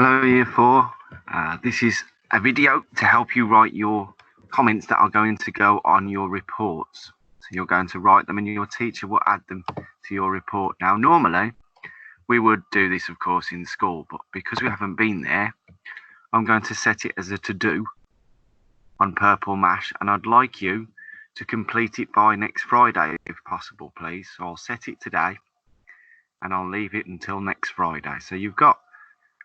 Hello, Year 4. This is a video to help you write your comments that are going to go on your reports. So you're going to write them and your teacher will add them to your report. Now, normally, we would do this, of course, in school, but because we haven't been there, I'm going to set it as a to-do on Purple Mash, and I'd like you to complete it by next Friday, if possible, please. So I'll set it today, and I'll leave it until next Friday. So you've got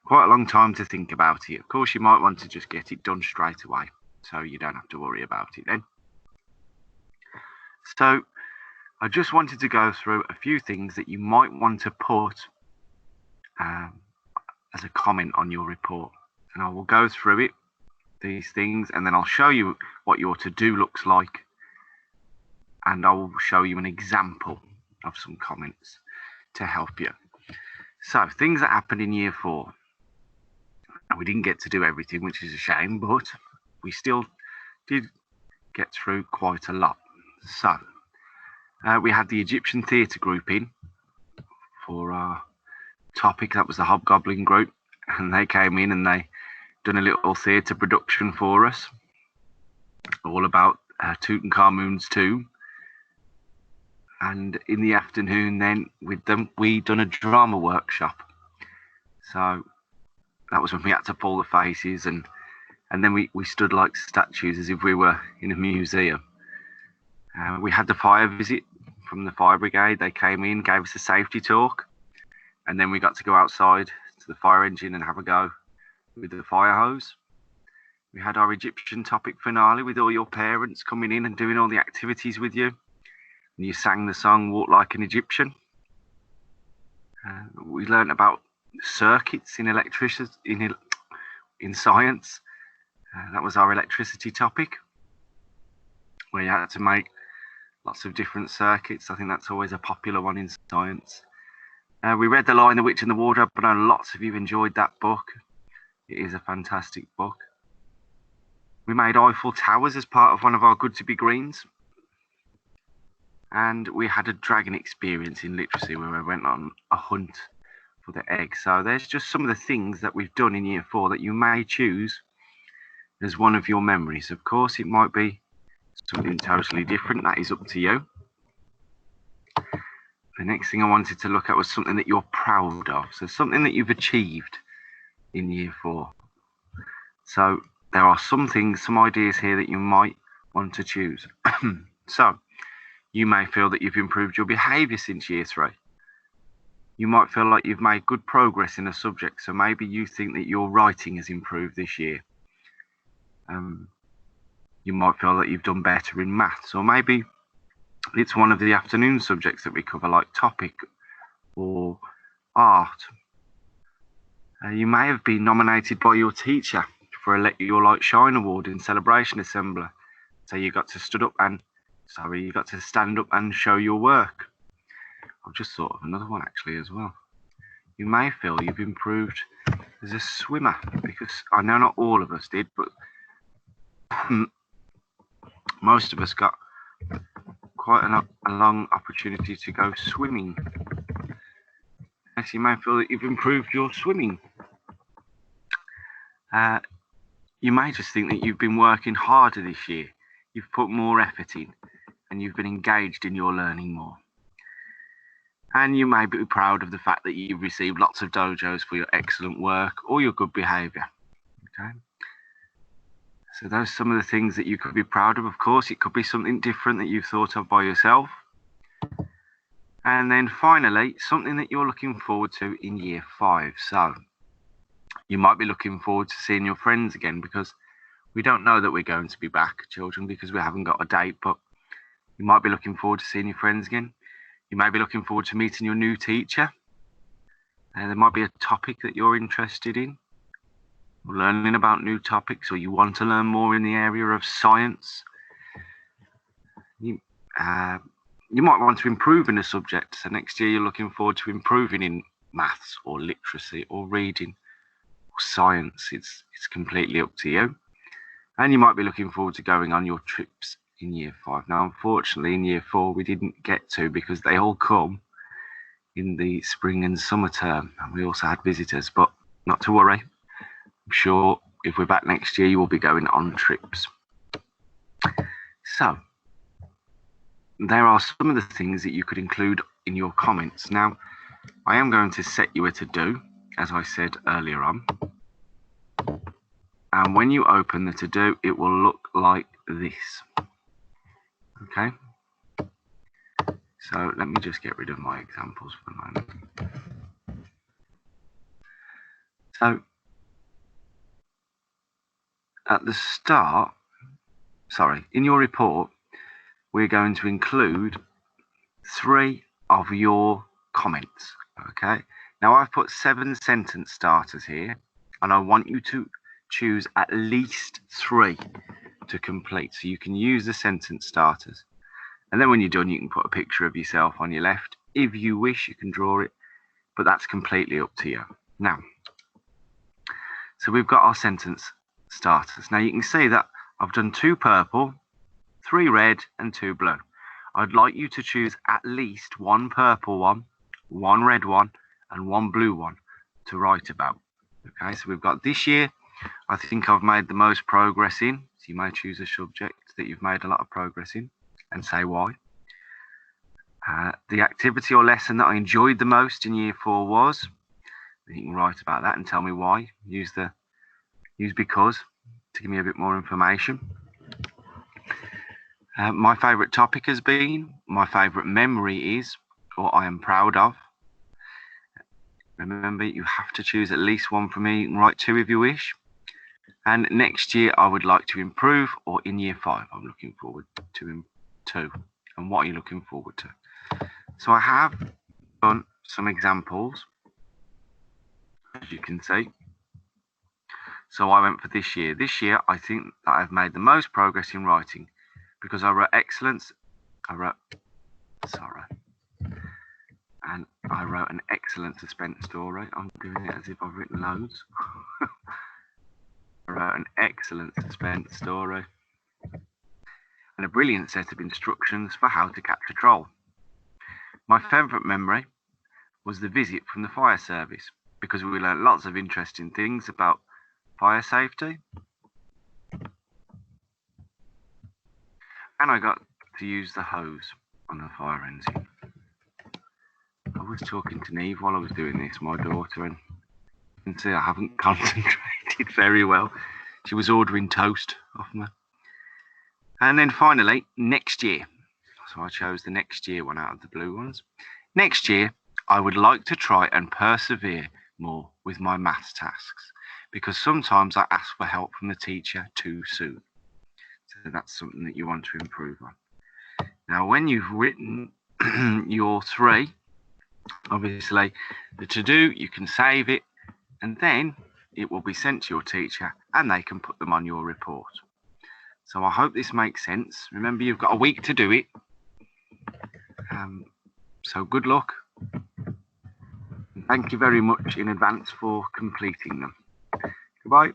quite a long time to think about it. Of course, you might want to just get it done straight away, so you don't have to worry about it then. So I just wanted to go through a few things that you might want to put as a comment on your report, and I will go through it, these things, and then I'll show you what your to-do looks like, and I will show you an example of some comments to help you. So, things that happened in Year 4. We didn't get to do everything, which is a shame, but we still did get through quite a lot. So, we had the Egyptian theatre group in for our topic. That was the Hobgoblin group, and they came in and they done a little theatre production for us, all about Tutankhamun's tomb. And in the afternoon, then with them, we done a drama workshop. So that was when we had to pull the faces, and then we stood like statues as if we were in a museum. We had the fire visit from the fire brigade. They came in, gave us a safety talk, and then we got to go outside to the fire engine and have a go with the fire hose. We had our Egyptian topic finale with all your parents coming in and doing all the activities with you. And you sang the song Walk Like an Egyptian. We learned about circuits in electricity, in science. That was our electricity topic, where you had to make lots of different circuits. I think that's always a popular one in science. We read The Lion, the Witch and the Wardrobe, but I know lots of you enjoyed that book. It is a fantastic book. We made Eiffel Towers as part of one of our Good to Be Greens. And we had a dragon experience in literacy where we went on a hunt for the egg. So there's just some of the things that we've done in Year 4 that you may choose as one of your memories. Of course, it might be something totally different. That is up to you. The next thing I wanted to look at was something that you're proud of. So something that you've achieved in Year 4. So there are some things, some ideas here that you might want to choose. So you may feel that you've improved your behaviour since Year 3. You might feel like you've made good progress in a subject. So maybe you think that your writing has improved this year. You might feel that you've done better in maths, or maybe it's one of the afternoon subjects that we cover, like topic or art. You may have been nominated by your teacher for a Let Your Light Shine award in Celebration Assembly. So you got to stand up and show your work. I've just thought of another one actually as well. You may feel you've improved as a swimmer, because I know not all of us did, but most of us got quite a long opportunity to go swimming. Yes, you may feel that you've improved your swimming. You may just think that you've been working harder this year. You've put more effort in, and you've been engaged in your learning more. And you may be proud of the fact that you've received lots of dojos for your excellent work or your good behaviour. Okay. So those are some of the things that you could be proud of. Of course, it could be something different that you've thought of by yourself. And then finally, something that you're looking forward to in Year 5. So you might be looking forward to seeing your friends again, because we don't know that we're going to be back, children, because we haven't got a date, but you might be looking forward to seeing your friends again. You may be looking forward to meeting your new teacher. There might be a topic that you're interested in, or learning about new topics, or you want to learn more in the area of science. You might want to improve in a subject. So next year you're looking forward to improving in maths or literacy or reading or science. It's completely up to you. And you might be looking forward to going on your trips in Year 5. Now, unfortunately, in Year 4, we didn't get to, because they all come in the spring and summer term. And we also had visitors, but not to worry. I'm sure if we're back next year, you will be going on trips. So there are some of the things that you could include in your comments. Now, I am going to set you a to-do, as I said earlier on. And when you open the to-do, it will look like this. Okay. So let me just get rid of my examples for a moment. So at the start, in your report, we're going to include 3 of your comments. Okay. Now I've put 7 sentence starters here, and I want you to choose at least 3 to complete. So you can use the sentence starters. And then when you're done, you can put a picture of yourself on your left. If you wish, you can draw it, but that's completely up to you. Now, so we've got our sentence starters. Now you can see that I've done 2 purple, 3 red, and 2 blue. I'd like you to choose at least 1 purple one, 1 red one, and 1 blue one to write about. Okay, so we've got this year, I think I've made the most progress in. So you may choose a subject that you've made a lot of progress in and say why. The activity or lesson that I enjoyed the most in year 4 was, you can write about that and tell me why. Use because to give me a bit more information. My favourite topic has been, my favourite memory is, or I am proud of. Remember, you have to choose at least 1 for me. You can write 2 if you wish. And next year, I would like to improve, or in year 5, I'm looking forward to 2. And what are you looking forward to? So I have done some examples, as you can see. So I went for this year. This year, I think that I've made the most progress in writing because I wrote excellence. I wrote an excellent suspense story. I'm doing it as if I've written loads. I wrote an excellent suspense story and a brilliant set of instructions for how to capture troll. My favourite memory was the visit from the fire service because we learned lots of interesting things about fire safety. And I got to use the hose on the fire engine. I was talking to Neve while I was doing this, my daughter, and you can see I haven't concentrated very well. She was ordering toast off me. And then finally, next year. So I chose the next year one out of the blue ones. Next year, I would like to try and persevere more with my maths tasks because sometimes I ask for help from the teacher too soon. So that's something that you want to improve on. Now, when you've written your 3, obviously the to-do, you can save it and then it will be sent to your teacher and they can put them on your report. So I hope this makes sense. Remember, you've got a week to do it. So good luck. Thank you very much in advance for completing them. Goodbye.